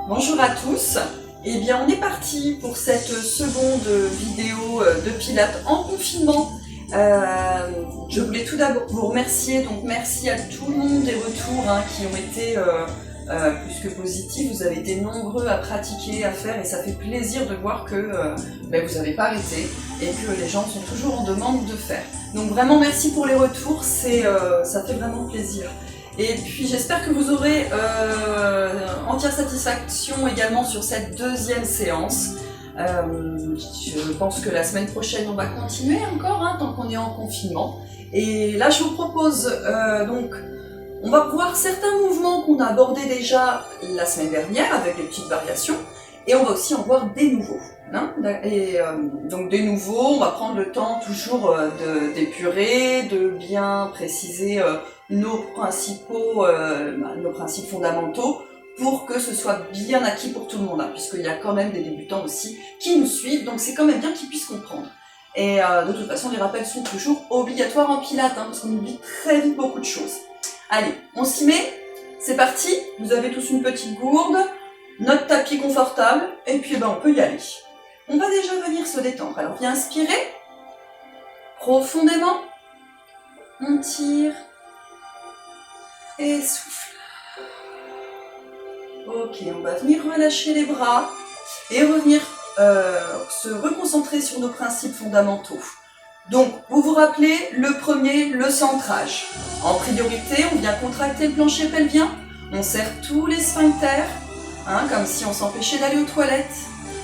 Bonjour à tous. Eh bien, on est parti pour cette seconde vidéo de Pilates en confinement. Je voulais tout d'abord vous remercier, donc merci à tout le monde des retours qui ont été plus que positifs. Vous avez été nombreux à pratiquer, à faire, et ça fait plaisir de voir que vous n'avez pas arrêté et que les gens sont toujours en demande de faire. Donc vraiment merci pour les retours, ça fait vraiment plaisir. Et puis j'espère que vous aurez entière satisfaction également sur cette deuxième séance. Je pense que la semaine prochaine on va continuer encore, tant qu'on est en confinement. Et là je vous propose donc, on va voir certains mouvements qu'on a abordés déjà la semaine dernière avec des petites variations. Et on va aussi en voir des nouveaux. Donc des nouveaux, on va prendre le temps toujours d'épurer, de bien préciser nos principes fondamentaux pour que ce soit bien acquis pour tout le monde, puisqu'il y a quand même des débutants aussi qui nous suivent, donc c'est quand même bien qu'ils puissent comprendre. Et de toute façon, les rappels sont toujours obligatoires en pilates, parce qu'on oublie très vite beaucoup de choses. Allez, on s'y met, c'est parti, vous avez tous une petite gourde, notre tapis confortable, et puis on peut y aller. On va déjà venir se détendre. Alors viens inspirer, profondément, on tire, et souffle. Ok, on va venir relâcher les bras, et revenir se reconcentrer sur nos principes fondamentaux. Donc, vous vous rappelez, le premier, le centrage. En priorité, on vient contracter le plancher pelvien, on serre tous les sphincters, comme si on s'empêchait d'aller aux toilettes.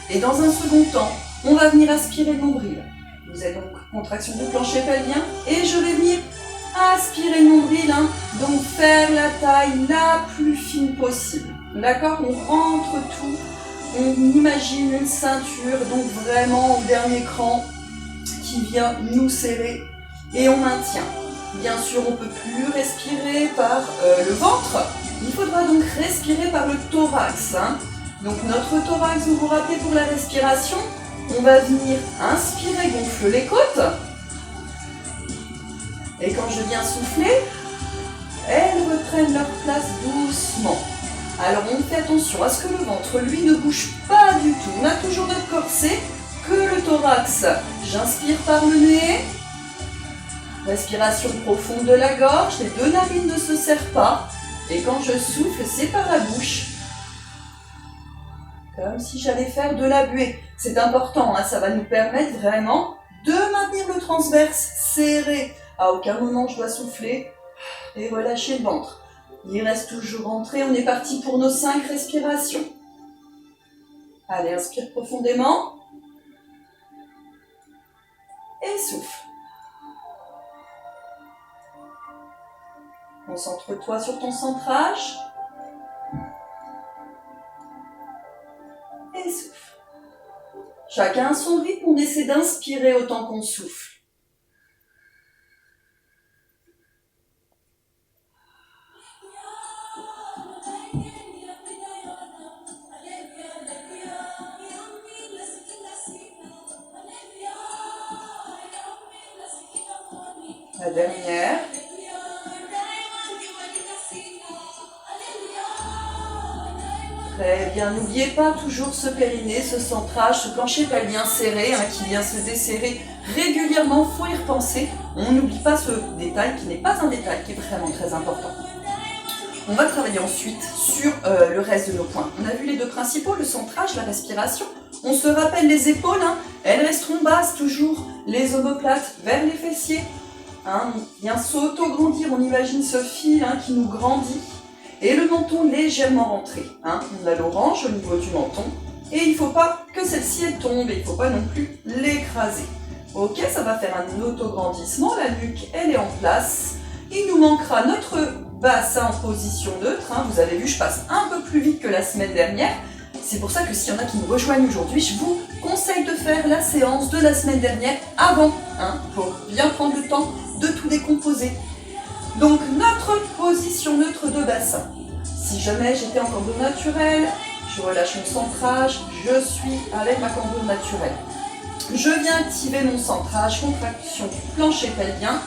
Et dans un second temps, on va venir aspirer le nombril. Vous avez donc contraction du plancher pelvien, et je vais venir aspirer le nombril, donc faire la taille la plus fine possible. D'accord? On rentre tout, on imagine une ceinture, donc vraiment au dernier cran, qui vient nous serrer, et on maintient. Bien sûr, on ne peut plus respirer par le ventre, il faudra donc respirer par le thorax. Donc notre thorax, vous vous rappelez pour la respiration, on va venir inspirer, gonfler les côtes, et quand je viens souffler, elles reprennent leur place doucement. Alors on fait attention à ce que le ventre, lui, ne bouge pas du tout. On a toujours notre corset, que le thorax. J'inspire par le nez, respiration profonde de la gorge, les deux narines ne se serrent pas, et quand je souffle, c'est par la bouche. Comme si j'allais faire de la buée. C'est important, ça va nous permettre vraiment de maintenir le transverse serré. À aucun moment je dois souffler et relâcher le ventre. Il reste toujours rentré, on est parti pour nos 5 respirations. Allez, inspire profondément. Et souffle. Concentre-toi sur ton centrage. Et souffle. Chacun à son rythme, on essaie d'inspirer autant qu'on souffle. La dernière. Très bien, n'oubliez pas toujours ce périnée, ce centrage, ce plancher pelvien serré qui vient se desserrer régulièrement, il faut y repenser. On n'oublie pas ce détail qui n'est pas un détail, qui est vraiment très important. On va travailler ensuite sur le reste de nos points. On a vu les deux principaux, le centrage, la respiration. On se rappelle les épaules, elles resteront basses toujours, les omoplates vers les fessiers. On vient s'auto-grandir, on imagine ce fil qui nous grandit. Et le menton légèrement rentré. On a l'orange au niveau du menton. Et il ne faut pas que celle-ci tombe, et il ne faut pas non plus l'écraser. Ok, ça va faire un auto-grandissement, la nuque elle est en place. Il nous manquera notre bassin en position neutre. Vous avez vu, je passe un peu plus vite que la semaine dernière. C'est pour ça que s'il y en a qui nous rejoignent aujourd'hui, je vous conseille de faire la séance de la semaine dernière avant, pour bien prendre le temps de tout décomposer. Donc notre position neutre de bassin. Si jamais j'étais en cambrure naturelle, je relâche mon centrage, je suis avec ma cambrure naturelle. Je viens activer mon centrage, contraction du plancher pelvien.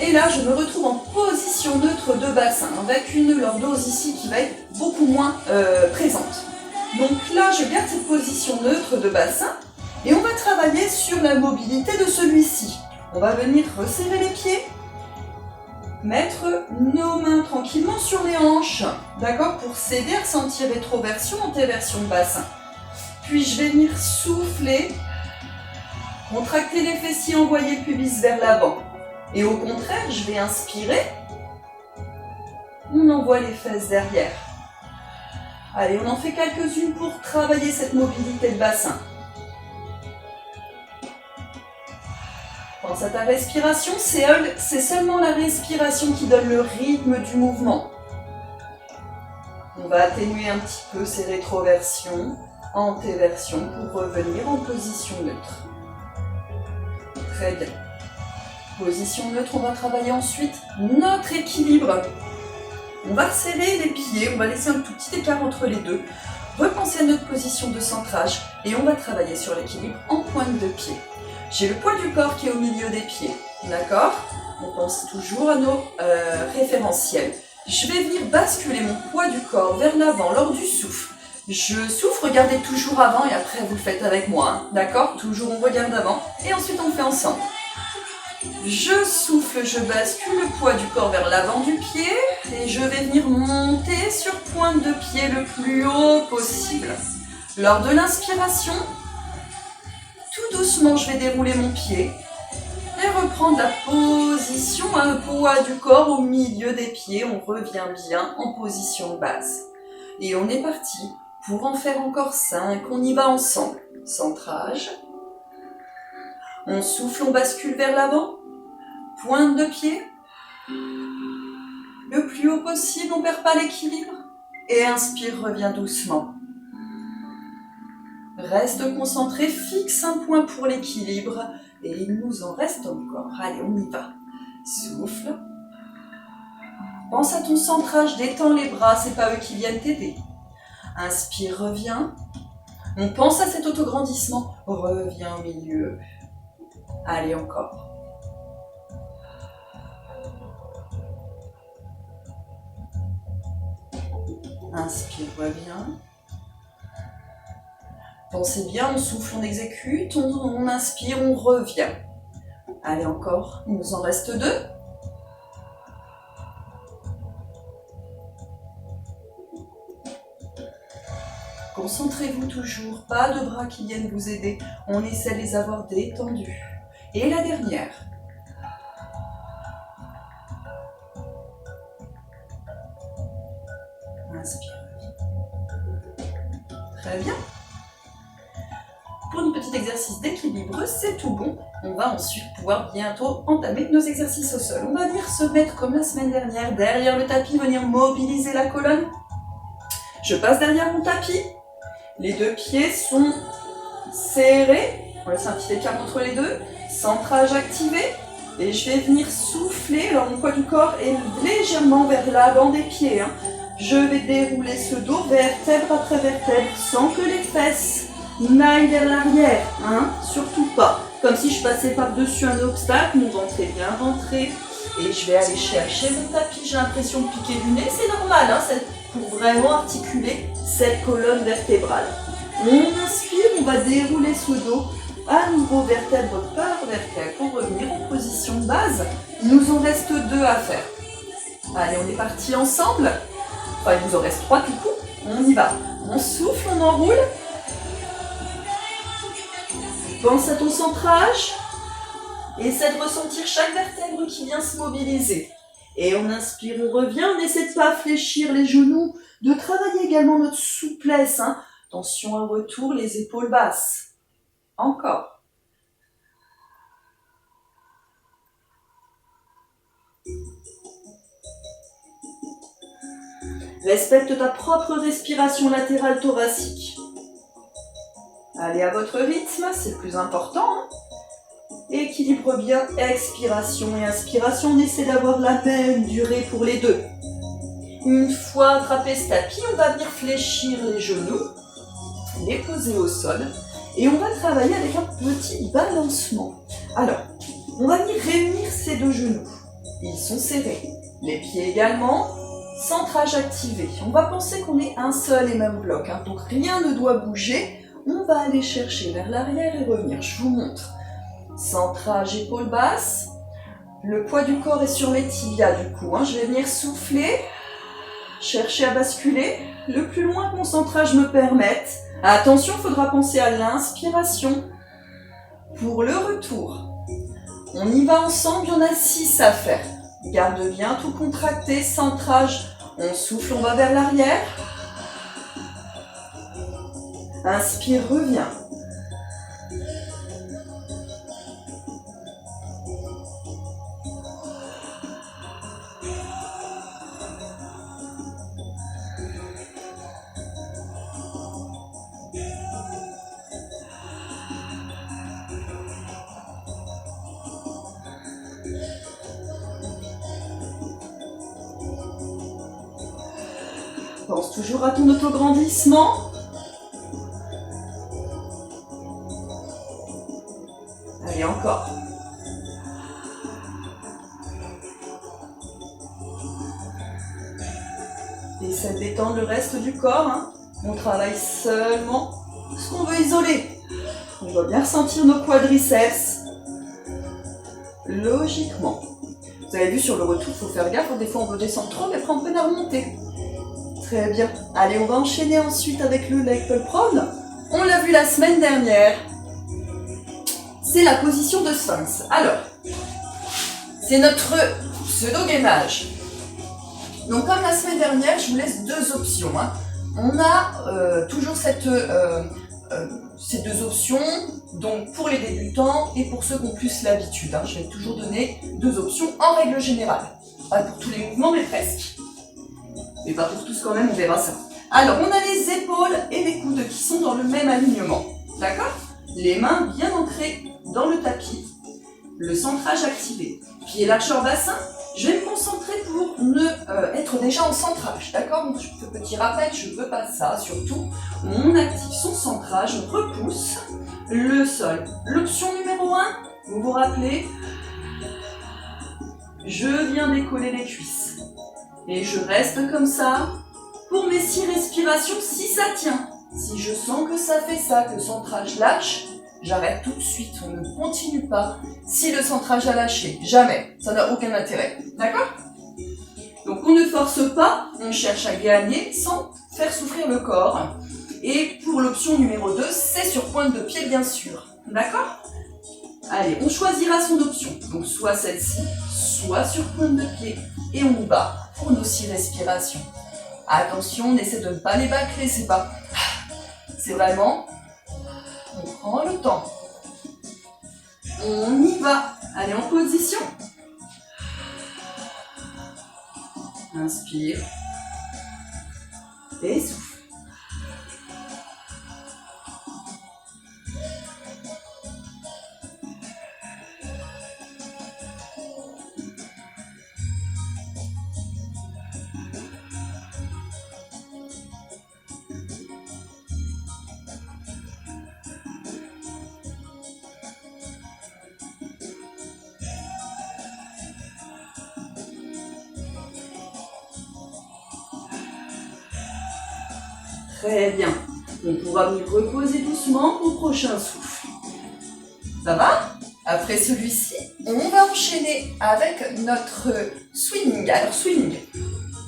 Et là, je me retrouve en position neutre de bassin, avec une lordose ici qui va être beaucoup moins présente. Donc là, je garde cette position neutre de bassin, et on va travailler sur la mobilité de celui-ci. On va venir resserrer les pieds, mettre nos mains tranquillement sur les hanches, d'accord, pour s'aider à ressentir rétroversion, antéversion de bassin. Puis je vais venir souffler, contracter les fessiers, envoyer le pubis vers l'avant. Et au contraire, je vais inspirer, on envoie les fesses derrière. Allez, on en fait quelques-unes pour travailler cette mobilité de bassin. Pense à ta respiration, c'est seulement la respiration qui donne le rythme du mouvement. On va atténuer un petit peu ces rétroversions, antéversions pour revenir en position neutre. Très bien. Position neutre, on va travailler ensuite notre équilibre. On va resserrer les pieds, on va laisser un tout petit écart entre les deux. Repensez à notre position de centrage et on va travailler sur l'équilibre en pointe de pied. J'ai le poids du corps qui est au milieu des pieds, d'accord? On pense toujours à nos référentiels. Je vais venir basculer mon poids du corps vers l'avant lors du souffle. Je souffle, regardez toujours avant et après vous le faites avec moi, hein, d'accord? Toujours on regarde avant et ensuite on le fait ensemble. Je souffle, je bascule le poids du corps vers l'avant du pied et je vais venir monter sur pointe de pied le plus haut possible. Lors de l'inspiration, tout doucement, je vais dérouler mon pied et reprendre la position, un poids du corps au milieu des pieds. On revient bien en position basse. Et on est parti pour en faire encore 5. On y va ensemble. Centrage. On souffle, on bascule vers l'avant. Pointe de pied. Le plus haut possible, on ne perd pas l'équilibre. Et inspire, reviens doucement. Reste concentré, fixe un point pour l'équilibre. Et il nous en reste encore. Allez, on y va. Souffle. Pense à ton centrage, détends les bras, c'est pas eux qui viennent t'aider. Inspire, reviens. On pense à cet autograndissement. Reviens au milieu. Allez, encore. Inspire, reviens. Pensez bien, on souffle, on exécute, on inspire, on revient. Allez, encore, il nous en reste 2. Concentrez-vous toujours, pas de bras qui viennent vous aider. On essaie de les avoir détendus. Et la dernière. Inspire. Très bien. Pour un petit exercice d'équilibre, c'est tout bon. On va ensuite pouvoir bientôt entamer nos exercices au sol. On va venir se mettre comme la semaine dernière, derrière le tapis, venir mobiliser la colonne. Je passe derrière mon tapis. Les 2 pieds sont serrés. On laisse un petit écart entre les deux. Centrage activé. Et je vais venir souffler. Alors mon poids du corps est légèrement vers l'avant des pieds. Je vais dérouler ce dos vertèbre après vertèbre sans que les fesses n'aillent vers l'arrière. Surtout pas. Comme si je passais par-dessus un obstacle. Mon ventre est bien rentré. Et je vais aller chercher mon tapis. J'ai l'impression de piquer du nez. C'est normal, pour vraiment articuler cette colonne vertébrale. On inspire, on va dérouler ce dos. À nouveau vertèbre par vertèbre pour revenir en position de base. Il nous en reste 2 à faire. Allez, on est parti ensemble. Enfin, il nous en reste 3 du coup. On y va. On souffle, on enroule. Pense à ton centrage. Essaie de ressentir chaque vertèbre qui vient se mobiliser. Et on inspire, on revient. On essaie de ne pas fléchir les genoux. De travailler également notre souplesse. Attention à retour, les épaules basses. Encore. Respecte ta propre respiration latérale thoracique. Allez à votre rythme, c'est le plus important. Équilibre bien expiration et inspiration. On essaie d'avoir la même durée pour les 2. Une fois attrapé ce tapis, on va venir fléchir les genoux, les poser au sol. Et on va travailler avec un petit balancement. Alors, On va venir réunir ces deux genoux. Ils sont serrés. Les pieds également. Centrage activé. On va penser qu'on est un seul et même bloc, hein, donc rien ne doit bouger. On va aller chercher vers l'arrière et revenir. Je vous montre. Centrage épaule basse. Le poids du corps est sur mes tibias du coup. Hein. Je vais venir souffler. Chercher à basculer le plus loin que mon centrage me permette. Attention, il faudra penser à l'inspiration. Pour le retour. On y va ensemble, il y en a 6 à faire. Garde bien tout contracté, centrage. On souffle, on va vers l'arrière. Inspire, reviens. Pense toujours à ton autograndissement. Allez, encore. Essaie de détendre le reste du corps. Hein. On travaille seulement ce qu'on veut isoler. On doit bien ressentir nos quadriceps. Logiquement. Vous avez vu sur le retour, il faut faire gaffe. Des fois, on veut descendre trop, mais après, on peut la remonter. Très bien. Allez, on va enchaîner ensuite avec le leg pull prone. On l'a vu la semaine dernière. C'est la position de sphinx. Alors, c'est notre pseudo-gainage. Donc, comme la semaine dernière, je vous laisse 2 options. Hein. On a toujours ces 2 options, donc pour les débutants et pour ceux qui ont plus l'habitude. Hein. Je vais toujours donner 2 options en règle générale. Pas pour tous les mouvements, mais presque. Mais pas pour tous quand même, on verra ça. Alors, on a les épaules et les coudes qui sont dans le même alignement. D'accord? Les mains bien ancrées dans le tapis. Le centrage activé. Pieds largeur bassin. Je vais me concentrer pour être déjà en centrage. D'accord? Donc, petit rappel, je ne veux pas ça. Surtout, on active son centrage, on repousse le sol. L'option numéro 1, vous vous rappelez, je viens décoller les cuisses. Et je reste comme ça pour mes 6 respirations si ça tient. Si je sens que ça fait ça, que le centrage lâche, j'arrête tout de suite. On ne continue pas si le centrage a lâché. Jamais. Ça n'a aucun intérêt. D'accord? Donc on ne force pas, on cherche à gagner sans faire souffrir le corps. Et pour l'option numéro 2, c'est sur pointe de pied bien sûr. D'accord? Allez, on choisira son option. Donc soit celle-ci, soit sur pointe de pied. Et on y va pour nos 6 respirations. Attention, on essaie de ne pas les bâcler, c'est pas... C'est vraiment... On prend le temps. On y va. Allez, en position. Inspire. Et souffle. Très bien. On pourra venir reposer doucement au prochain souffle. Ça va? Après celui-ci, on va enchaîner avec notre swing. Alors swing,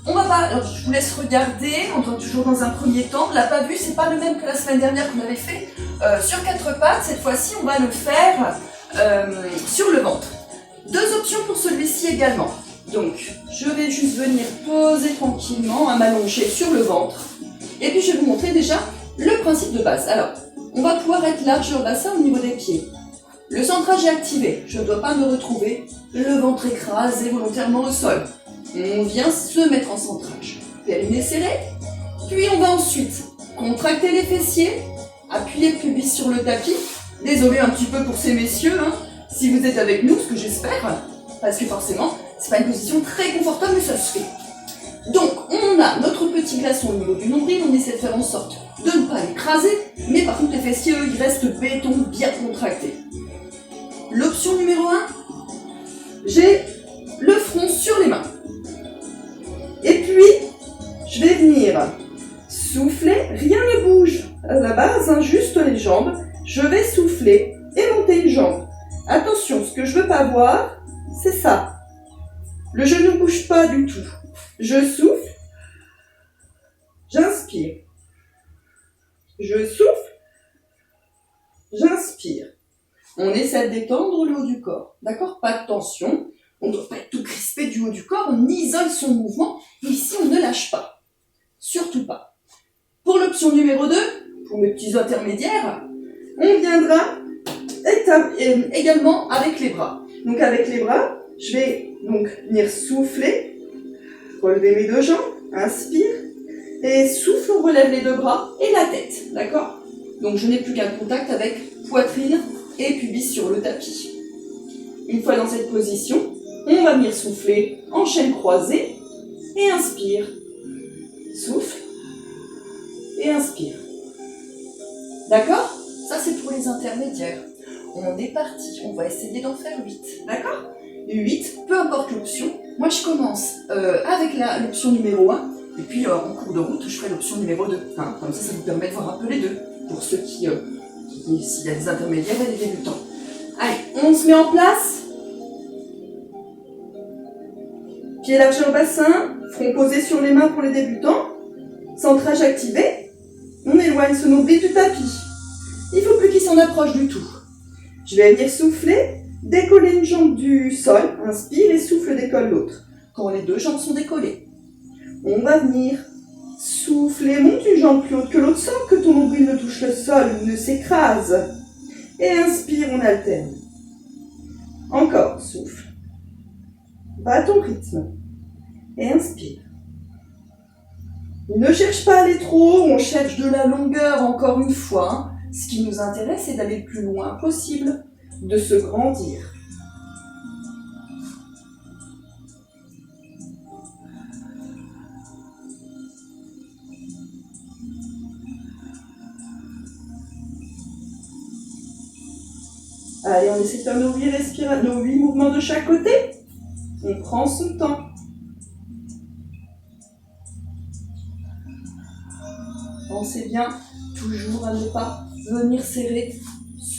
on va pas, alors je vous laisse regarder, on doit toujours dans un premier temps. On l'a pas vu, c'est pas le même que la semaine dernière qu'on avait fait sur 4 pattes. Cette fois-ci, on va le faire sur le ventre. 2 options pour celui-ci également. Donc, je vais juste venir poser tranquillement, à m'allonger sur le ventre. Et puis je vais vous montrer déjà le principe de base. Alors, on va pouvoir être largeur bassin au niveau des pieds. Le centrage est activé, je ne dois pas me retrouver le ventre écrasé volontairement au sol. On vient se mettre en centrage. Périnée serré, puis on va ensuite contracter les fessiers, appuyer le pubis sur le tapis. Désolé un petit peu pour ces messieurs, hein, si vous êtes avec nous, ce que j'espère, parce que forcément, c'est pas une position très confortable, mais ça se fait. Donc, on a notre petit glaçon au niveau du nombril, on essaie de faire en sorte de ne pas l'écraser, mais par contre les fessiers, eux, ils restent béton bien contractés. L'option numéro 1, j'ai le front sur les mains. Et puis, je vais venir souffler, rien ne bouge à la base, hein, juste les jambes. Je vais souffler et monter une jambe. Attention, ce que je veux pas voir, c'est ça. Le genou ne bouge pas du tout. Je souffle, j'inspire. Je souffle, j'inspire. On essaie de détendre le haut du corps. D'accord? Pas de tension. On ne doit pas être tout crispé du haut du corps. On isole son mouvement. Et ici, on ne lâche pas. Surtout pas. Pour l'option numéro 2, pour mes petits intermédiaires, on viendra également avec les bras. Donc avec les bras, je vais donc venir souffler, relever mes deux jambes, inspire, et souffle, on relève les deux bras et la tête, d'accord? Donc je n'ai plus qu'un contact avec poitrine et pubis sur le tapis. Une fois dans cette position, on va venir souffler en chaîne croisée et inspire. Souffle et inspire. D'accord? Ça c'est pour les intermédiaires. On est parti, on va essayer d'en faire 8. D'accord? 8, peu importe l'option. Moi je commence avec l'option numéro 1. Et puis en cours de route, je ferai l'option numéro 2. Hein, comme ça vous permet de voir un peu les deux. Pour ceux s'il y a des intermédiaires et des débutants. Allez, on se met en place. Pieds largeur bassin, front posé sur les mains pour les débutants. Centrage activé. On éloigne ce nombril du tapis. Il ne faut plus qu'il s'en approche du tout. Je vais venir souffler, décoller une jambe du sol, inspire et souffle, décolle l'autre. Quand les deux jambes sont décollées. On va venir souffler, monte une jambe plus haute que l'autre sans que ton nombril ne touche le sol ou ne s'écrase. Et inspire, on alterne. Encore, souffle. Va à ton rythme. Et inspire. Ne cherche pas à aller trop haut, on cherche de la longueur encore une fois. Ce qui nous intéresse, c'est d'aller le plus loin possible, de se grandir. Allez, on essaie de faire nos 8 mouvements de chaque côté. On prend son temps. Pensez bien toujours à ne pas venir serrer,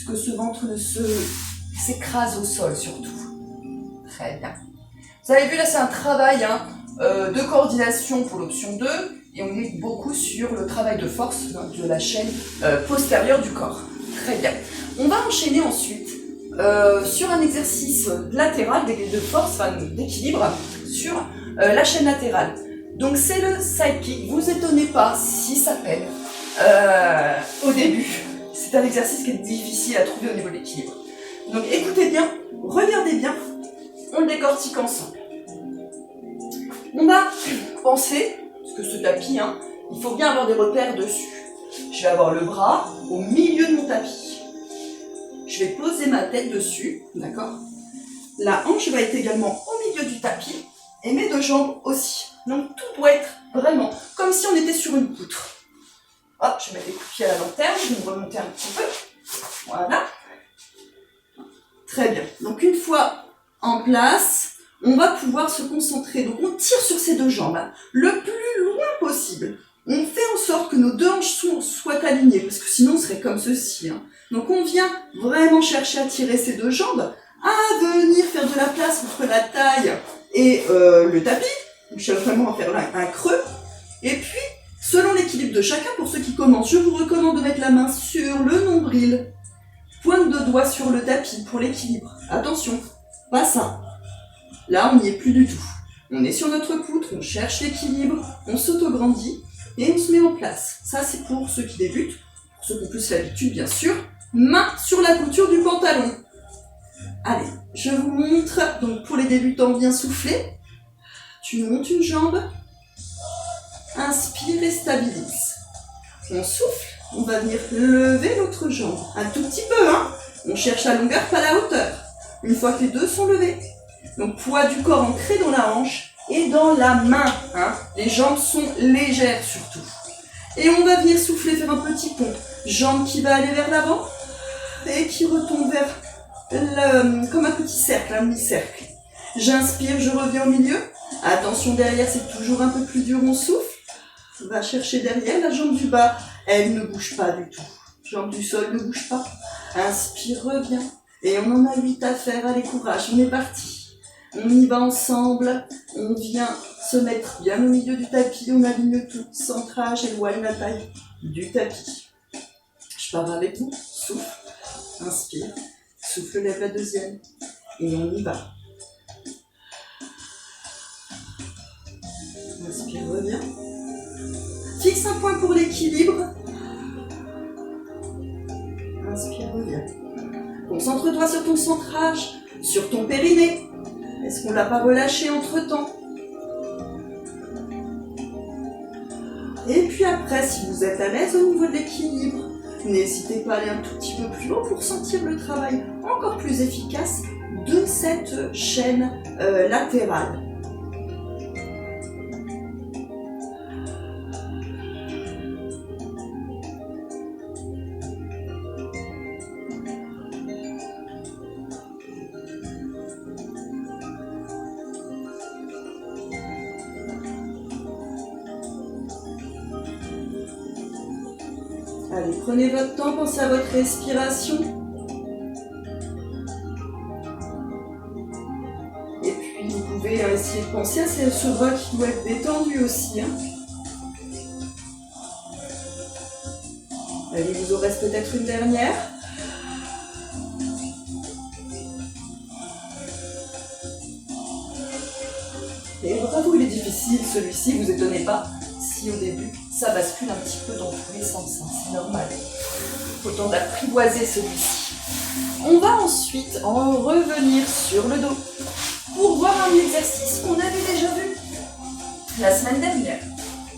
que ce ventre ne s'écrase au sol surtout. Très bien. Vous avez vu là, c'est un travail de coordination pour l'option 2 et on est beaucoup sur le travail de force de la chaîne postérieure du corps. Très bien. On va enchaîner ensuite sur un exercice latéral de force, d'équilibre sur la chaîne latérale. Donc c'est le side kick. Vous étonnez pas si ça peine au début. C'est un exercice qui est difficile à trouver au niveau de l'équilibre. Donc écoutez bien, regardez bien, on le décortique ensemble. On va penser, parce que ce tapis, il faut bien avoir des repères dessus. Je vais avoir le bras au milieu de mon tapis. Je vais poser ma tête dessus, d'accord? La hanche va être également au milieu du tapis et mes deux jambes aussi. Donc tout doit être vraiment comme si on était sur une poutre. Hop, je vais mettre les coups de pied à la lanterne, je vais me remonter un petit peu. Voilà. Très bien. Donc une fois en place, on va pouvoir se concentrer. Donc on tire sur ces deux jambes le plus loin possible. On fait en sorte que nos deux hanches soient alignées, parce que sinon on serait comme ceci. Donc on vient vraiment chercher à tirer ces deux jambes, à venir faire de la place entre la taille et le tapis. Donc je cherche vraiment à faire là un creux. Et puis, selon l'équilibre de chacun, pour ceux qui commencent, je vous recommande de mettre la main sur le nombril, pointe de doigt sur le tapis pour l'équilibre. Attention, pas ça. Là, on n'y est plus du tout. On est sur notre poutre, on cherche l'équilibre, on s'autograndit et on se met en place. Ça, c'est pour ceux qui débutent, pour ceux qui ont plus l'habitude, bien sûr. Main sur la couture du pantalon. Allez, je vous montre. Donc, pour les débutants, bien souffler. Tu montes une jambe. Inspire et stabilise. On souffle, on va venir lever l'autre jambe. Un tout petit peu, On cherche la longueur, pas la hauteur. Une fois que les deux sont levés. Donc poids du corps ancré dans la hanche et dans la main. Les jambes sont légères surtout. Et on va venir souffler, faire un petit pont. Jambe qui va aller vers l'avant et qui retombe vers comme un petit cercle, un demi-cercle. J'inspire, je reviens au milieu. Attention, derrière, c'est toujours un peu plus dur, on souffle. On va chercher derrière, la jambe du bas, elle ne bouge pas du tout. Jambe du sol ne bouge pas. Inspire, reviens. Et on en a 8 à faire, allez, courage, on est parti. On y va ensemble, on vient se mettre bien au milieu du tapis, on aligne tout, centrage, éloigne la taille du tapis. Je pars avec vous, souffle, inspire, souffle, lève la deuxième, et on y va. Inspire, reviens. Fixe un point pour l'équilibre. Inspire, reviens. Concentre-toi sur ton centrage, sur ton périnée. Est-ce qu'on ne l'a pas relâché entre-temps? Et puis après, si vous êtes à l'aise au niveau de l'équilibre, n'hésitez pas à aller un tout petit peu plus haut pour sentir le travail encore plus efficace de cette chaîne latérale. Allez, prenez votre temps, pensez à votre respiration. Et puis, vous pouvez essayer de penser à ce bras qui doit être détendu aussi. Allez, il vous en reste peut-être une dernière. Et bravo, il est difficile celui-ci, vous étonnez pas si au début ça bascule un petit peu dans tous les sens, c'est normal. Autant d'apprivoiser celui-ci. On va ensuite en revenir sur le dos pour voir un exercice qu'on avait déjà vu la semaine dernière.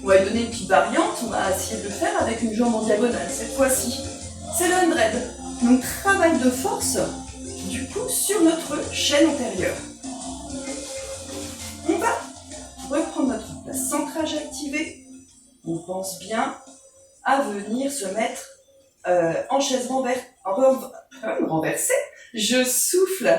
On va lui donner une petite variante, on va essayer de le faire avec une jambe en diagonale cette fois-ci. C'est le 100. Donc travail de force du coup sur notre chaîne antérieure. On va reprendre notre place, centrage activé. On pense bien à venir se mettre en chaise renversée. Je souffle,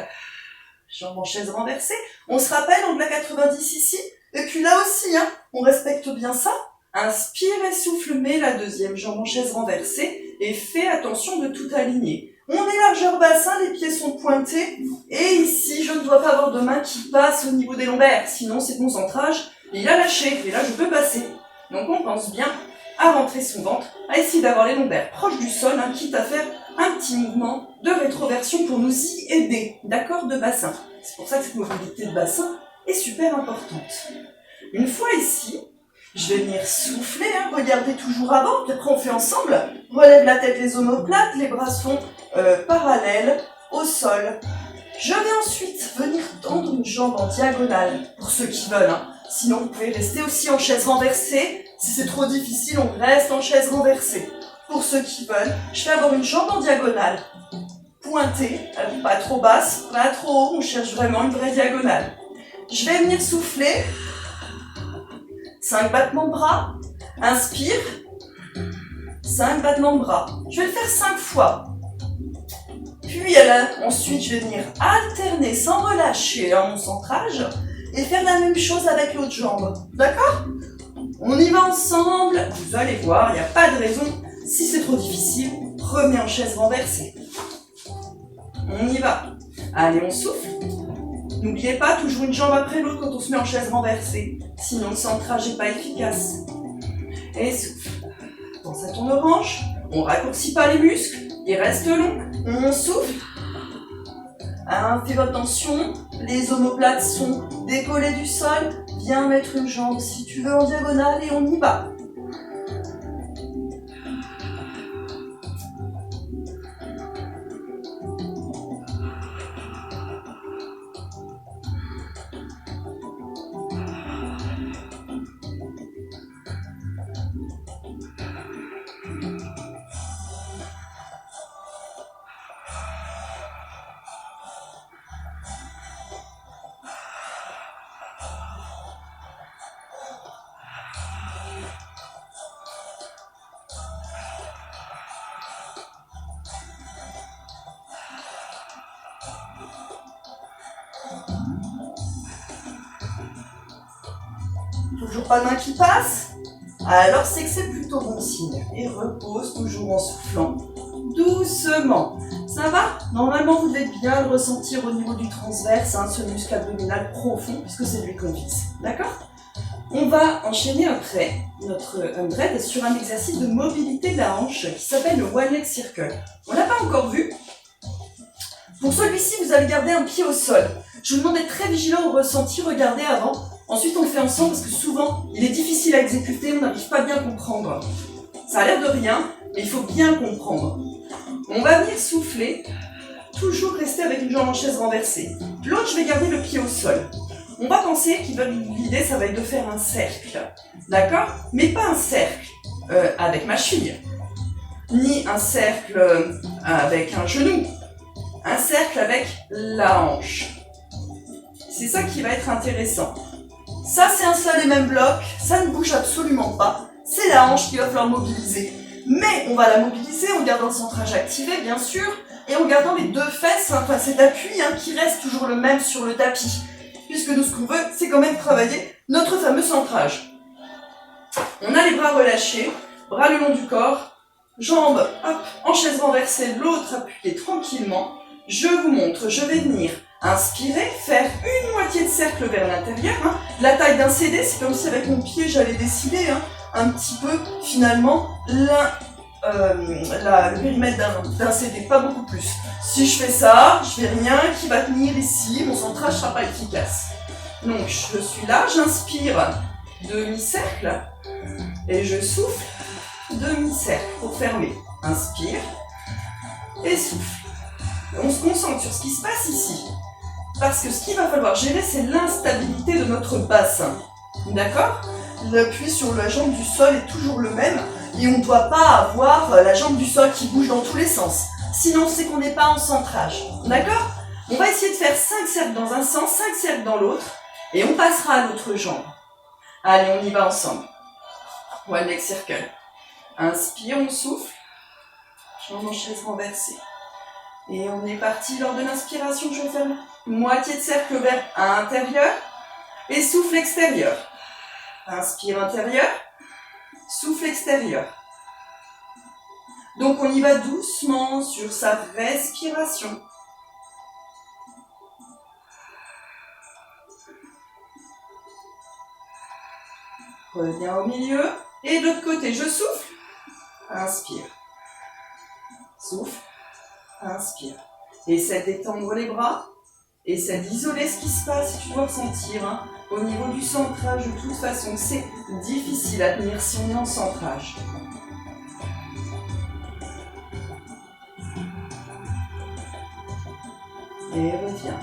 jambe en chaise renversée. On se rappelle, angle à 90 ici. Et puis là aussi, on respecte bien ça. Inspire et souffle, mets la deuxième jambe en chaise renversée et fais attention de tout aligner. On est largeur bassin, les pieds sont pointés. Et ici, je ne dois pas avoir de main qui passe au niveau des lombaires. Sinon, c'est mon centrage. Il a lâché. Et là, je peux passer. Donc, on pense bien à rentrer son ventre, à essayer d'avoir les lombaires proches du sol, quitte à faire un petit mouvement de rétroversion pour nous y aider. D'accord, de bassin. C'est pour ça que cette mobilité de bassin est super importante. Une fois ici, je vais venir souffler, regardez toujours avant, puis après on fait ensemble. Relève la tête, les omoplates, les bras sont parallèles au sol. Je vais ensuite venir tendre une jambe en diagonale, pour ceux qui veulent. Sinon, vous pouvez rester aussi en chaise renversée. Si c'est trop difficile, on reste en chaise renversée. Pour ceux qui veulent, je vais avoir une jambe en diagonale, pointée, pas trop basse, pas trop haut, on cherche vraiment une vraie diagonale. Je vais venir souffler. 5 battements de bras. Inspire. 5 battements de bras. Je vais le faire 5 fois. Puis ensuite, je vais venir alterner sans relâcher mon centrage et faire la même chose avec l'autre jambe. D'accord? On y va ensemble. Vous allez voir, il n'y a pas de raison. Si c'est trop difficile, revenez en chaise renversée. On y va. Allez, on souffle. N'oubliez pas, toujours une jambe après l'autre quand on se met en chaise renversée. Sinon, le centrage n'est pas efficace. Et souffle. Pense à ton orange. On raccourcit pas les muscles. Il reste long. On souffle. Fais votre attention. Les omoplates sont décollées du sol. Viens mettre une jambe si tu veux en diagonale et on y va. Toujours pas de main qui passe? Alors c'est que c'est plutôt bon signe. Et repose toujours en soufflant doucement. Ça va? Normalement vous devez bien le ressentir au niveau du transverse, hein, ce muscle abdominal profond, puisque c'est lui qu'on vise. D'accord? On va enchaîner après notre hundred sur un exercice de mobilité de la hanche qui s'appelle le one leg circle. On l'a pas encore vu. Pour celui-ci, vous allez garder un pied au sol. Je vous demande d'être très vigilant au ressenti, regardez avant. Ensuite, on le fait ensemble parce que souvent, il est difficile à exécuter, on n'arrive pas bien à comprendre. Ça a l'air de rien, mais il faut bien comprendre. On va venir souffler, toujours rester avec une jambe en chaise renversée. L'autre, je vais garder le pied au sol. On va penser l'idée, ça va être de faire un cercle. D'accord? Mais pas un cercle avec ma cheville, ni un cercle avec un genou. Un cercle avec la hanche. C'est ça qui va être intéressant. Ça, c'est un seul et même bloc. Ça ne bouge absolument pas. C'est la hanche qu'il va falloir mobiliser. Mais on va la mobiliser en gardant le centrage activé, bien sûr, et en gardant les deux fesses, enfin cet appui qui reste toujours le même sur le tapis. Puisque nous, ce qu'on veut, c'est quand même travailler notre fameux centrage. On a les bras relâchés, bras le long du corps, jambes hop, en chaise renversée, l'autre appuyée tranquillement. Je vous montre, je vais venir inspirer, faire une moitié de cercle vers l'intérieur. La taille d'un CD, c'est comme si avec mon pied j'allais décider un petit peu finalement le périmètre d'un CD, pas beaucoup plus. Si je fais ça, je n'ai rien qui va tenir ici, mon centrage ne sera pas efficace. Donc je suis là, j'inspire demi-cercle et je souffle demi-cercle pour fermer. Inspire et souffle. On se concentre sur ce qui se passe ici. Parce que ce qu'il va falloir gérer, c'est l'instabilité de notre bassin. D'accord? L'appui sur la jambe du sol est toujours le même et on ne doit pas avoir la jambe du sol qui bouge dans tous les sens. Sinon, c'est qu'on n'est pas en centrage. D'accord? On va essayer de faire 5 cercles dans un sens, 5 cercles dans l'autre et on passera à l'autre jambe. Allez, on y va ensemble. One leg circle. Inspire, on souffle. Jambe en chaise renversée. Et on est parti lors de l'inspiration, je vais faire moitié de cercle vers intérieur et souffle extérieur. Inspire intérieur, souffle extérieur. Donc on y va doucement sur sa respiration. Reviens au milieu et de l'autre côté, je souffle. Inspire. Souffle. Inspire. Essaie d'étendre les bras. Essaie d'isoler ce qui se passe si tu dois ressentir. Au niveau du centrage, de toute façon, c'est difficile à tenir si on est en centrage. Et reviens.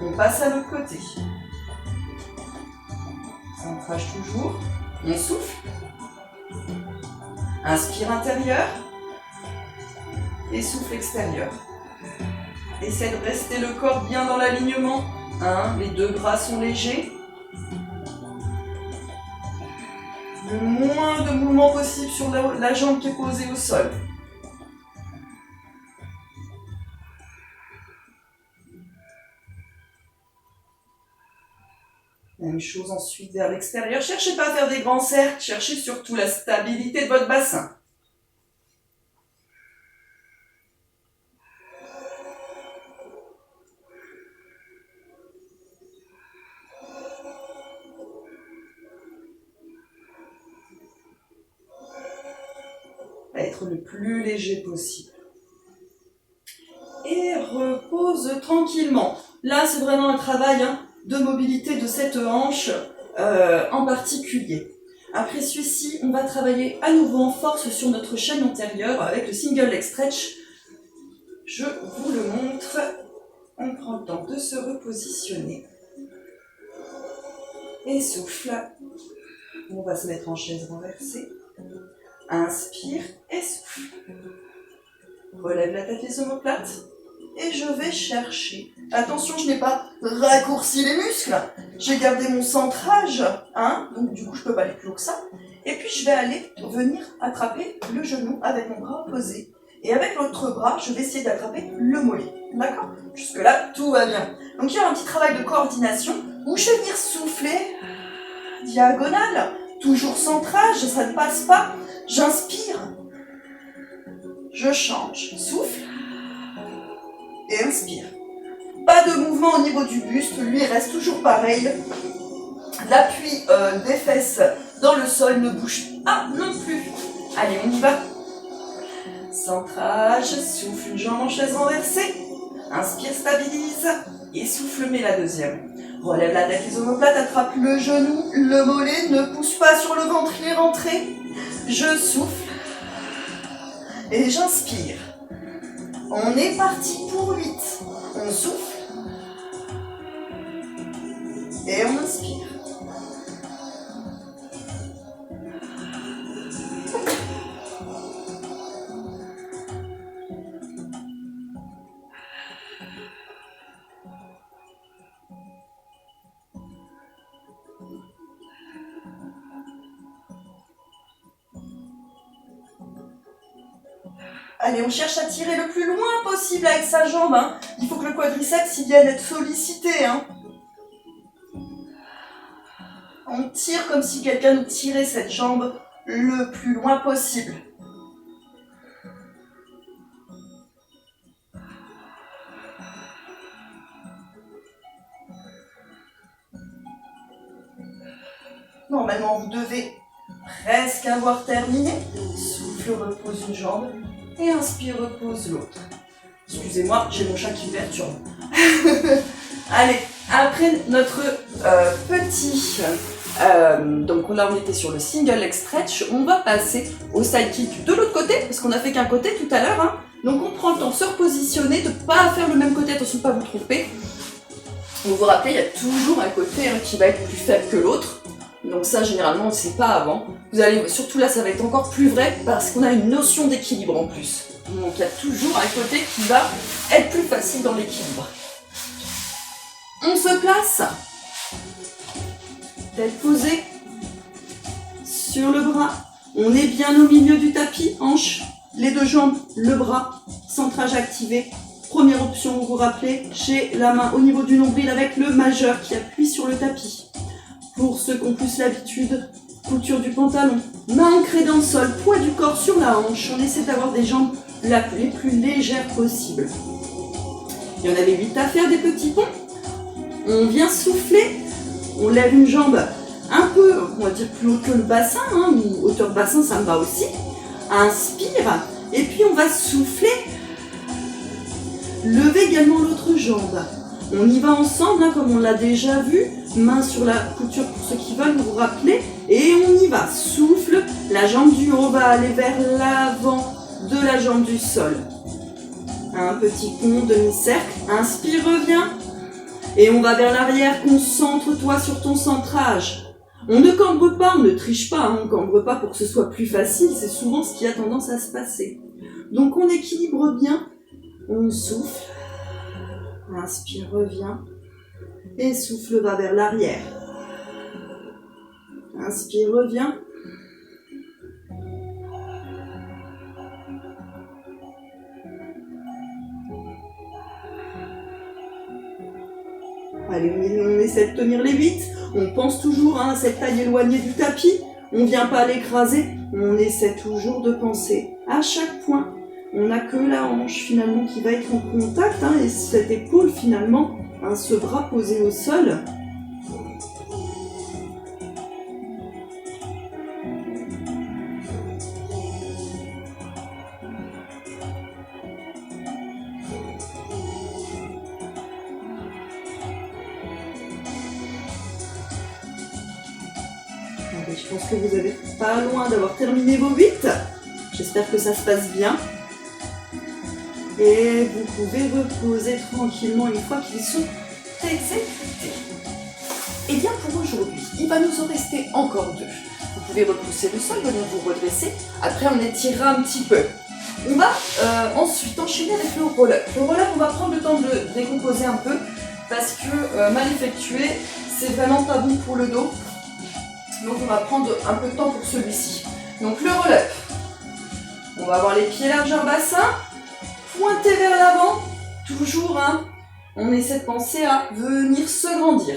On passe à l'autre côté. Centrage toujours. On souffle. Inspire intérieur. Et souffle extérieur. Essaie de rester le corps bien dans l'alignement. Les deux bras sont légers. Le moins de mouvement possible sur la jambe qui est posée au sol. Même chose ensuite vers l'extérieur. Cherchez pas à faire des grands cercles, cherchez surtout la stabilité de votre bassin. Être le plus léger possible. Et repose tranquillement. Là, c'est vraiment un travail de mobilité de cette hanche en particulier. Après celui-ci, on va travailler à nouveau en force sur notre chaîne antérieure avec le single leg stretch. Je vous le montre. On prend le temps de se repositionner. Et souffle. On va se mettre en chaise renversée. Inspire et souffle. Relève la tête, les omoplates. Et je vais chercher. Attention, je n'ai pas raccourci les muscles. J'ai gardé mon centrage. Donc du coup, je ne peux pas aller plus haut que ça. Et puis, je vais venir attraper le genou avec mon bras opposé. Et avec l'autre bras, je vais essayer d'attraper le mollet. D'accord? Jusque-là, tout va bien. Donc, il y a un petit travail de coordination où je vais venir souffler diagonale, toujours centrage, ça ne passe pas. J'inspire, je change, souffle et inspire. Pas de mouvement au niveau du buste, lui reste toujours pareil. L'appui des fesses dans le sol ne bouge pas non plus. Allez, on y va. Centrage, souffle, une jambe en chaise renversée. Inspire, stabilise et souffle, mets la deuxième. Relève la tête, les omoplates, attrape le genou, le mollet, ne pousse pas sur le ventre, il est rentré. Je souffle et j'inspire. On est parti pour 8. On souffle et on inspire. Allez, on cherche à tirer le plus loin possible avec sa jambe. Hein. Il faut que le quadriceps il vienne être sollicité. Hein. On tire comme si quelqu'un nous tirait cette jambe le plus loin possible. Normalement, vous devez presque avoir terminé. Souffle, repose une jambe. Et inspire, repose l'autre. Excusez-moi, j'ai mon chat qui me perturbe. Allez, après notre petit... donc là, on était sur le single leg stretch. On va passer au side kick de l'autre côté, parce qu'on a fait qu'un côté tout à l'heure. Hein. Donc on prend le temps de se repositionner, de ne pas faire le même côté, attention de ne pas vous tromper. Vous vous rappelez, il y a toujours un côté qui va être plus faible que l'autre. Donc ça, généralement, on ne sait pas avant. Vous allez, surtout là, ça va être encore plus vrai parce qu'on a une notion d'équilibre en plus. Donc il y a toujours un côté qui va être plus facile dans l'équilibre. On se place. Tête posée sur le bras. On est bien au milieu du tapis. Hanche, les deux jambes, le bras. Centrage activé. Première option, vous vous rappelez, j'ai la main au niveau du nombril avec le majeur qui appuie sur le tapis. Pour ceux qui ont plus l'habitude, couture du pantalon, main ancrée dans le sol, poids du corps sur la hanche. On essaie d'avoir des jambes les plus légères possibles. Il y en avait 8 à faire, des petits ponts. On vient souffler, on lève une jambe un peu, on va dire plus haut que le bassin, hein, ou hauteur bassin, ça me va aussi. Inspire, et puis on va souffler. Levez également l'autre jambe. On y va ensemble, hein, comme on l'a déjà vu. Main sur la couture pour ceux qui veulent vous rappeler. Et on y va. Souffle. La jambe du haut va aller vers l'avant de la jambe du sol. Un petit pont, demi-cercle. Inspire, reviens. Et on va vers l'arrière. Concentre-toi sur ton centrage. On ne cambre pas, on ne triche pas. Hein, on ne cambre pas pour que ce soit plus facile. C'est souvent ce qui a tendance à se passer. Donc on équilibre bien. On souffle. Inspire, reviens. Et souffle, va vers l'arrière. Inspire, reviens. Allez, on essaie de tenir les 8. On pense toujours à cette taille éloignée du tapis. On ne vient pas l'écraser. On essaie toujours de penser à chaque point. On n'a que la hanche finalement qui va être en contact, hein, et cette épaule finalement, hein, ce bras posé au sol. Allez, je pense que vous n'êtes pas loin d'avoir terminé vos 8. J'espère que ça se passe bien. Et vous pouvez reposer tranquillement une fois qu'ils sont exécutés. Et bien pour aujourd'hui, il va nous en rester encore 2. Vous pouvez repousser le sol, venir vous redresser. Après, on étirera un petit peu. On va ensuite enchaîner avec le roll-up. Le roll-up, on va prendre le temps de le décomposer un peu parce que mal effectué, c'est vraiment pas bon pour le dos. Donc on va prendre un peu de temps pour celui-ci. Donc le roll-up. On va avoir les pieds largeur bassin. Pointer vers l'avant, toujours, hein, on essaie de penser à venir se grandir.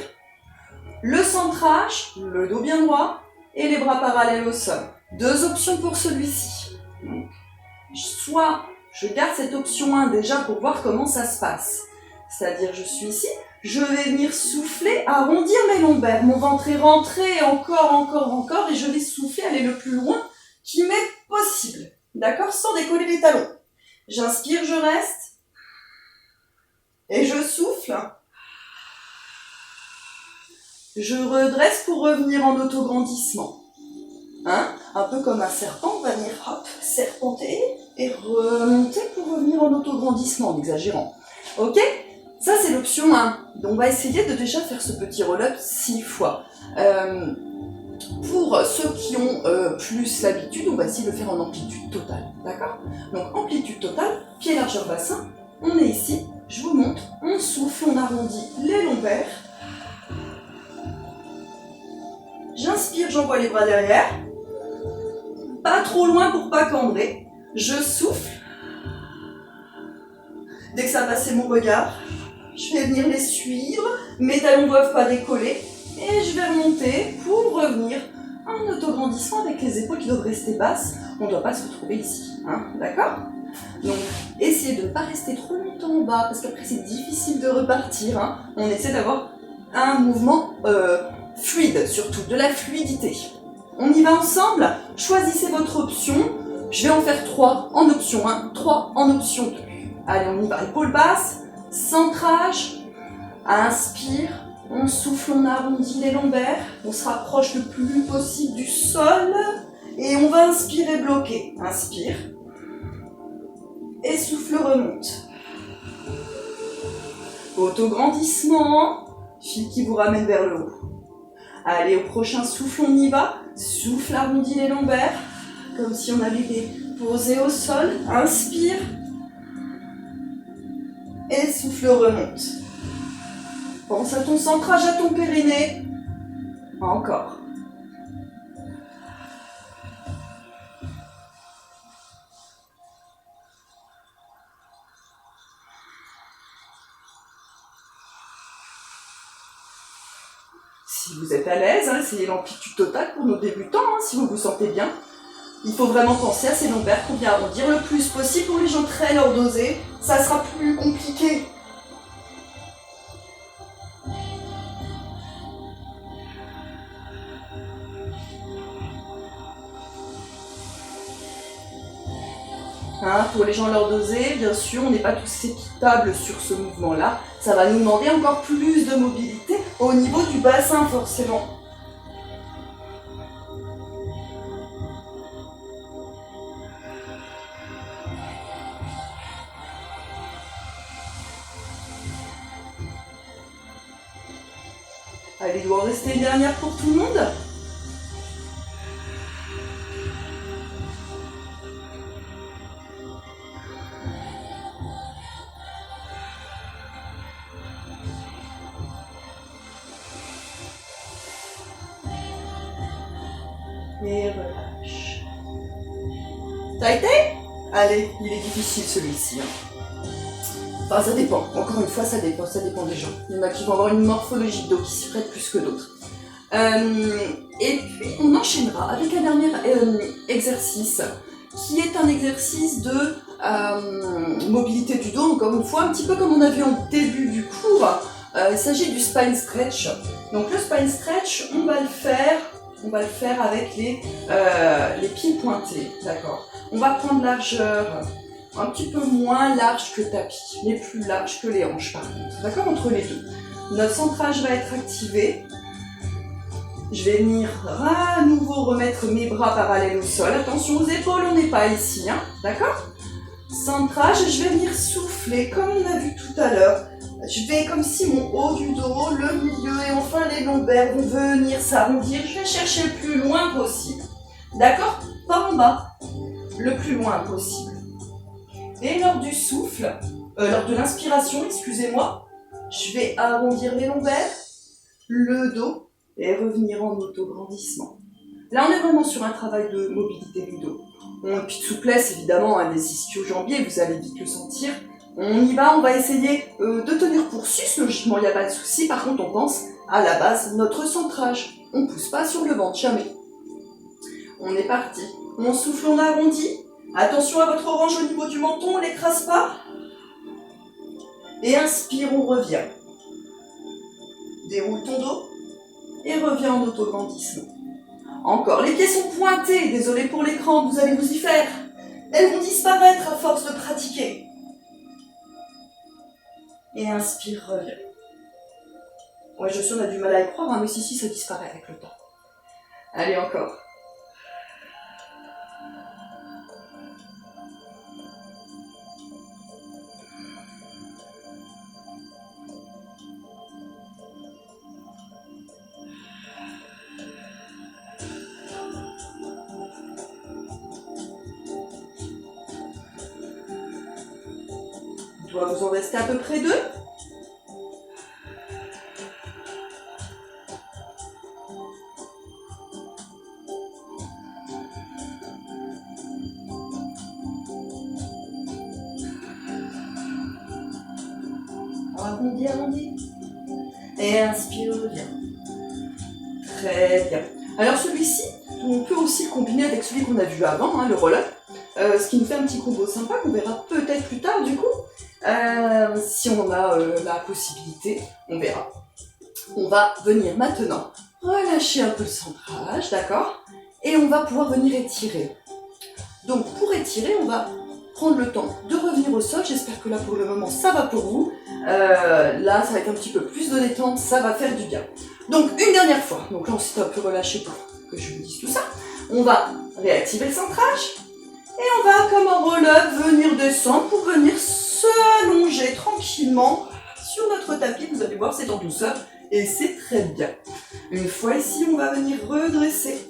Le centrage, le dos bien droit et les bras parallèles au sol. 2 options pour celui-ci. Donc, soit je garde cette option 1 déjà pour voir comment ça se passe. C'est-à-dire je suis ici, je vais venir souffler, arrondir mes lombaires. Mon ventre est rentré, encore, et je vais souffler, aller le plus loin qui m'est possible. D'accord? Sans décoller les talons. J'inspire, je reste. Et je souffle. Je redresse pour revenir en autograndissement. Hein? Un peu comme un serpent, on va venir hop, serpenter et remonter pour revenir en autograndissement en exagérant. Ok? Ça c'est l'option 1. Donc on va essayer de déjà faire ce petit roll-up 6 fois. Pour ceux qui ont plus l'habitude, on va essayer de le faire en amplitude totale. D'accord? Donc amplitude totale, pied largeur bassin, on est ici, je vous montre, on souffle, on arrondit les lombaires. J'inspire, j'envoie les bras derrière. Pas trop loin pour pas cambrer. Je souffle. Dès que ça a passé mon regard, je vais venir les suivre. Mes talons ne doivent pas décoller. Et je vais remonter pour revenir en autograndissement avec les épaules qui doivent rester basses. On ne doit pas se retrouver ici. Hein, d'accord? Donc, essayez de ne pas rester trop longtemps en bas parce qu'après c'est difficile de repartir. Hein. On essaie d'avoir un mouvement fluide, surtout de la fluidité. On y va ensemble. Choisissez votre option. Je vais en faire 3 en option 1, 3 en option 2. Allez, on y va. Épaules basses, centrage. Inspire, on souffle, on arrondit les lombaires. On se rapproche le plus possible du sol. Et on va inspirer, bloquer. Inspire. Et souffle, remonte. Autograndissement. Fil qui vous ramène vers le haut. Allez, au prochain souffle, on y va. Souffle, arrondis les lombaires. Comme si on avait les posés au sol. Inspire. Et souffle, remonte. Pense à ton centrage, à ton périnée. Encore. Si vous êtes à l'aise, hein, essayez l'amplitude totale pour nos débutants, hein, si vous vous sentez bien. Il faut vraiment penser à ces lombaires qu'on vient arrondir le plus possible. Pour les gens très lordosés, ça sera plus compliqué. Hein, pour les gens lordosés, bien sûr, on n'est pas tous équitables sur ce mouvement-là. Ça va nous demander encore plus de mobilité au niveau du bassin, forcément. Allez, il doit en rester une dernière pour tout le monde. Et relâche. Ça a été? Allez, il est difficile celui-ci. Hein. Enfin, ça dépend. Encore une fois, ça dépend des gens. Il y en a qui vont avoir une morphologie d'eau qui s'y prête plus que d'autres. Et puis, on enchaînera avec un dernier exercice, qui est un exercice de mobilité du dos, encore une fois, un petit peu comme on a vu en début du cours. Il s'agit du spine stretch. Donc le spine stretch, on va le faire avec les pieds pointés, d'accord. On va prendre largeur un petit peu moins large que le tapis, mais plus large que les hanches par contre, d'accord, entre les deux. Notre centrage va être activé. Je vais venir à nouveau remettre mes bras parallèles au sol. Attention aux épaules, on n'est pas ici, hein, d'accord. Centrage, je vais venir souffler comme on a vu tout à l'heure. Je vais comme si mon haut du dos, le milieu et enfin les lombaires vont venir s'arrondir. Je vais chercher le plus loin possible. D'accord? Pas en bas. Le plus loin possible. Et lors du souffle, lors de l'inspiration, excusez-moi, je vais arrondir les lombaires, le dos et revenir en autograndissement. Là, on est vraiment sur un travail de mobilité du dos. Et puis de souplesse, évidemment, hein, des ischio-jambiers, vous allez vite le sentir. On y va, on va essayer de tenir pour sus, logiquement, il n'y a pas de souci. Par contre, on pense à la base notre centrage. On ne pousse pas sur le ventre, jamais. On est parti. On souffle, on arrondit. Attention à votre orange au niveau du menton, on ne l'écrase pas. Et inspire, on revient. Déroule ton dos et reviens en autograndissement. Encore, les pieds sont pointés. Désolé pour l'écran, vous allez vous y faire. Elles vont disparaître à force de pratiquer. Et inspire, reviens. Ouais, je sais, on a du mal à y croire, hein, mais si, ça disparaît avec le temps. Allez, encore. Il doit vous en rester à peu près 2. Arrondi, arrondi. Et inspire, reviens. Très bien. Alors celui-ci, on peut aussi le combiner avec celui qu'on a vu avant, hein, le roll-up. Ce qui nous fait un petit combo sympa qu'on verra peut-être plus tard du coup. Si on en a la possibilité, on verra. On va venir maintenant relâcher un peu le centrage, d'accord? Et on va pouvoir venir étirer. Donc pour étirer, on va prendre le temps de revenir au sol. J'espère que là pour le moment ça va pour vous. Là ça va être un petit peu plus de détente, ça va faire du bien. Donc une dernière fois, donc là on s'est un peu relâché pour que je vous dise tout ça. On va réactiver le centrage et on va comme en roll-up venir descendre pour venir s'allonger tranquillement sur notre tapis. Vous allez voir, c'est en douceur et c'est très bien. Une fois ici, on va venir redresser,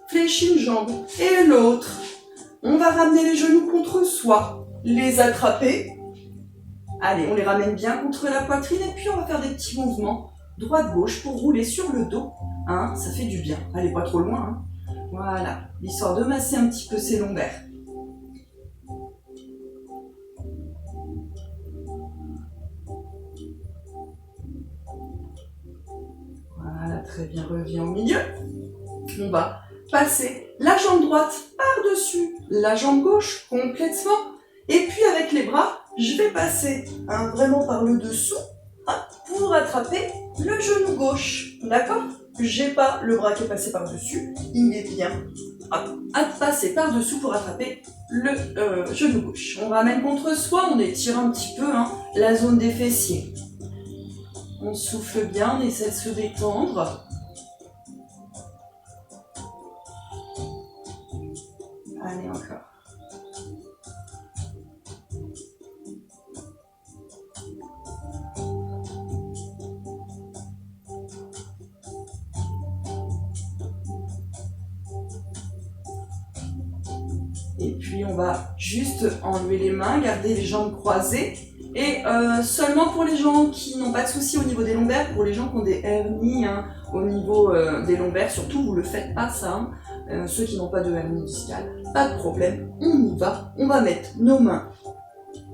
fléchir une jambe et l'autre. On va ramener les genoux contre soi, les attraper. Allez, on les ramène bien contre la poitrine et puis on va faire des petits mouvements droite-gauche pour rouler sur le dos. Hein, ça fait du bien. Allez, pas trop loin. Hein. Voilà, histoire de masser un petit peu ses lombaires. Voilà, très bien, reviens au milieu. On va passer la jambe droite par-dessus la jambe gauche complètement. Et puis avec les bras, je vais passer vraiment par le dessous pour attraper le genou gauche. D'accord? J'ai pas le bras qui est passé par-dessus, il est bien à passer par-dessous pour attraper le genou gauche. On ramène contre soi, on étire un petit peu la zone des fessiers. On souffle bien, on essaie de se détendre. Allez, encore. Et puis on va juste enlever les mains, garder les jambes croisées. Et seulement pour les gens qui n'ont pas de soucis au niveau des lombaires, pour les gens qui ont des hernies au niveau des lombaires, surtout vous ne le faites pas ça, ceux qui n'ont pas de hernie discale, pas de problème, on y va. On va mettre nos mains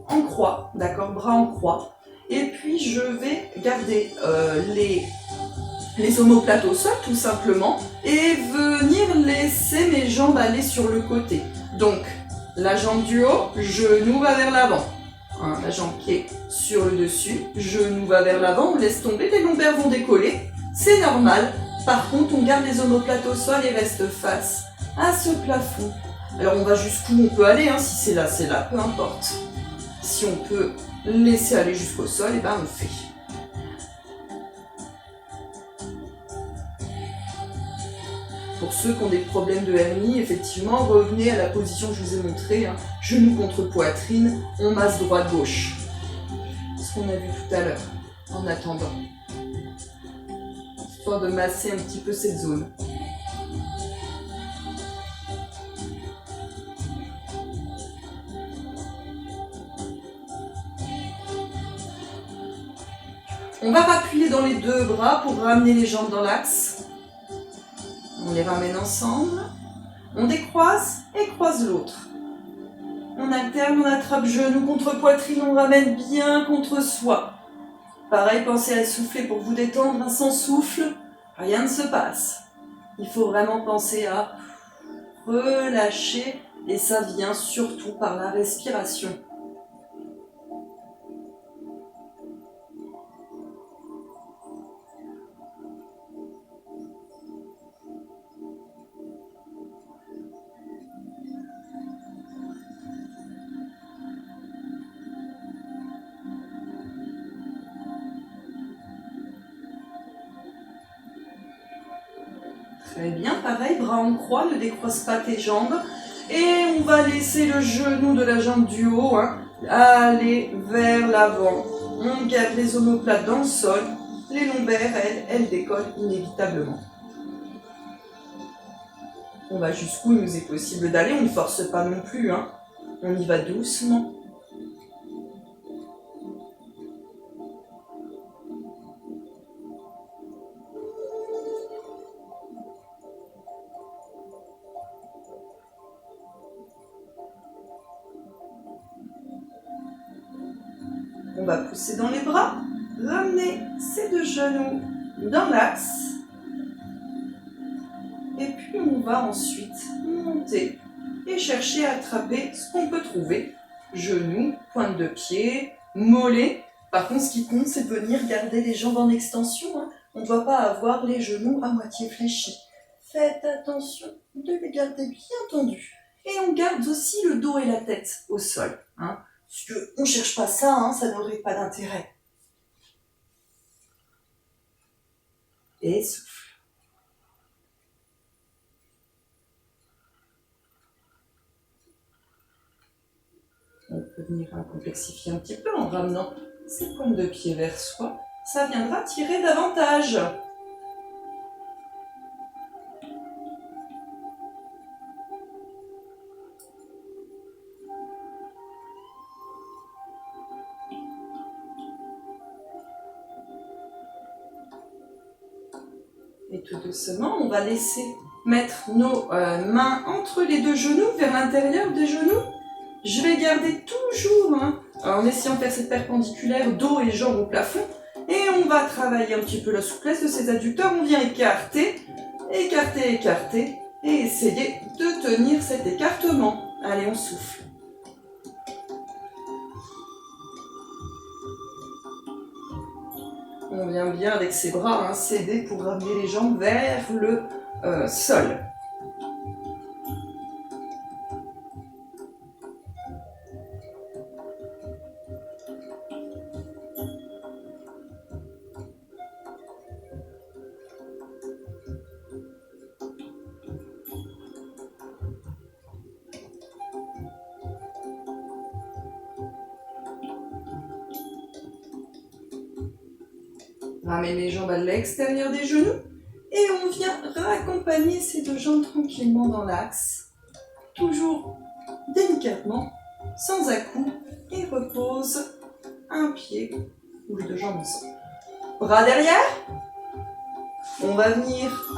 en croix, d'accord, bras en croix. Et puis je vais garder les omoplates au sol tout simplement et venir laisser mes jambes aller sur le côté. Donc la jambe du haut, genou va vers l'avant. La jambe qui est sur le dessus, genou va vers l'avant, on laisse tomber, les lombaires vont décoller, c'est normal. Par contre, on garde les omoplates au sol et reste face à ce plafond. Alors on va jusqu'où on peut aller, si c'est là, peu importe. Si on peut laisser aller jusqu'au sol, et ben on fait. Pour ceux qui ont des problèmes de hernie, effectivement, revenez à la position que je vous ai montrée, genou contre poitrine, on masse droite-gauche. Ce qu'on a vu tout à l'heure, en attendant. Histoire de masser un petit peu cette zone. On va appuyer dans les deux bras pour ramener les jambes dans l'axe. On les ramène ensemble, on décroise et croise l'autre. On alterne, on attrape genou contre poitrine, on ramène bien contre soi. Pareil, pensez à souffler pour vous détendre. Sans souffle, rien ne se passe. Il faut vraiment penser à relâcher et ça vient surtout par la respiration. Très bien, pareil, bras en croix, ne décroise pas tes jambes. Et on va laisser le genou de la jambe du haut aller vers l'avant. On garde les omoplates dans le sol. Les lombaires, elles décollent inévitablement. On va jusqu'où il nous est possible d'aller, on ne force pas non plus. On y va doucement. On va pousser dans les bras, ramener ces deux genoux dans l'axe. Et puis on va ensuite monter et chercher à attraper ce qu'on peut trouver. Genoux, pointe de pied, mollet. Par contre, ce qui compte, c'est de venir garder les jambes en extension. On ne doit pas avoir les genoux à moitié fléchis. Faites attention de les garder bien tendus. Et on garde aussi le dos et la tête au sol. Parce qu'on ne cherche pas ça, ça n'aurait pas d'intérêt. Et souffle. On peut venir complexifier un petit peu en ramenant ses pointes de pied vers soi. Ça viendra tirer davantage. Et tout doucement, on va laisser mettre nos mains entre les deux genoux, vers l'intérieur des genoux. Je vais garder toujours, en essayant de faire cette perpendiculaire, dos et jambes au plafond. Et on va travailler un petit peu la souplesse de ces adducteurs. On vient écarter, écarter, écarter. Et essayer de tenir cet écartement. Allez, on souffle. On vient bien avec ses bras s'aider pour ramener les jambes vers le sol. Ramène les jambes à l'extérieur des genoux et on vient raccompagner ces deux jambes tranquillement dans l'axe. Toujours délicatement, sans à-coups, et repose un pied ou les deux jambes ensemble. Bras derrière. On va venir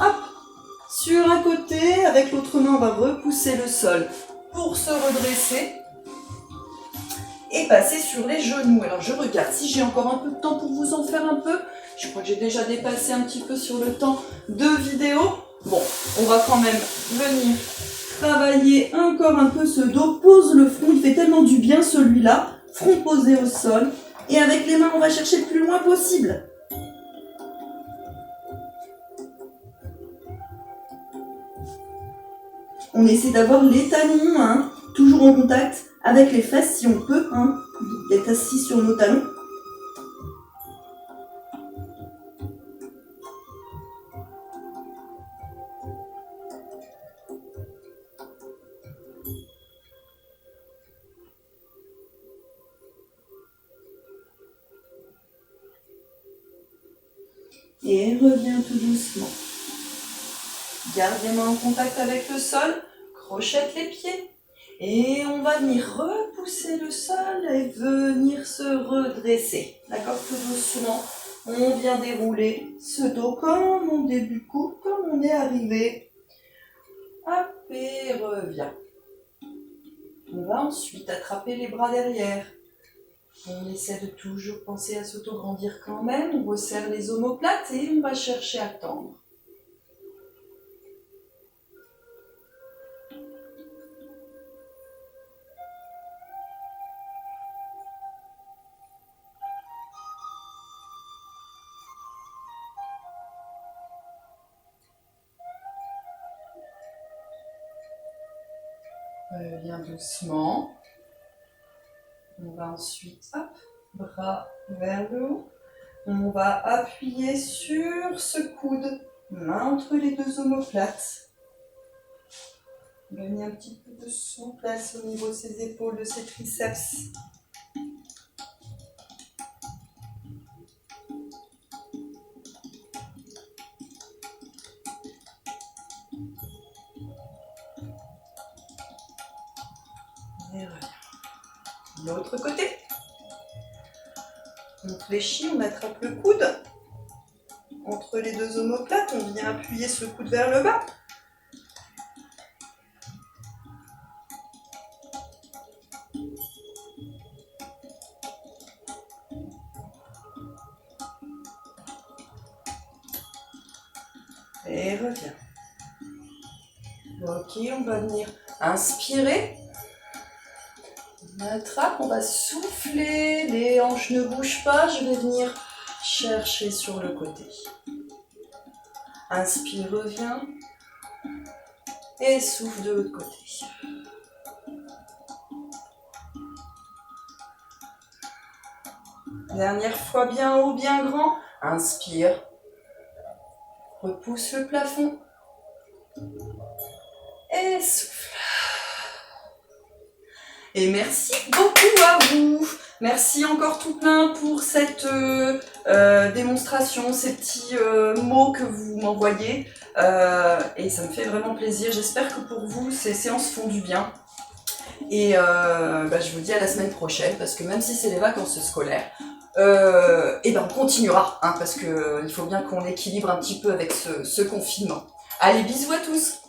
sur un côté, avec l'autre main on va repousser le sol pour se redresser et passer sur les genoux. Alors je regarde si j'ai encore un peu de temps pour vous en faire un peu. Je crois que j'ai déjà dépassé un petit peu sur le temps de vidéo. Bon, on va quand même venir travailler encore un peu ce dos. Pose le front, il fait tellement du bien celui-là. Front posé au sol. Et avec les mains, on va chercher le plus loin possible. On essaie d'avoir les talons toujours en contact avec les fesses si on peut, d'être assis sur nos talons. Et reviens tout doucement. Garde les mains en contact avec le sol, crochette les pieds. Et on va venir repousser le sol et venir se redresser. D'accord, tout doucement. On vient dérouler ce dos comme en début de cours, comme on est arrivé. Hop, et revient. On va ensuite attraper les bras derrière. On essaie de toujours penser à s'auto-grandir quand même. On resserre les omoplates et on va chercher à tendre. Reviens doucement. On va ensuite, hop, bras vers le haut. On va appuyer sur ce coude, main entre les deux omoplates. Gagner un petit peu de souplesse au niveau de ses épaules, de ses triceps. Et voilà. L'autre côté. On fléchit, on attrape le coude. Entre les deux omoplates, on vient appuyer ce coude vers le bas. Et reviens. Ok, on va venir inspirer. On attrape, on va souffler, les hanches ne bougent pas, je vais venir chercher sur le côté. Inspire, reviens. Et souffle de l'autre côté. Dernière fois, bien haut, bien grand. Inspire. Repousse le plafond. Et souffle. Et merci beaucoup à vous. Merci encore tout plein pour cette démonstration, ces petits mots que vous m'envoyez. Et ça me fait vraiment plaisir. J'espère que pour vous, ces séances font du bien. Et je vous dis à la semaine prochaine, parce que même si c'est les vacances scolaires, on continuera, hein, parce qu'il faut bien qu'on équilibre un petit peu avec ce confinement. Allez, bisous à tous!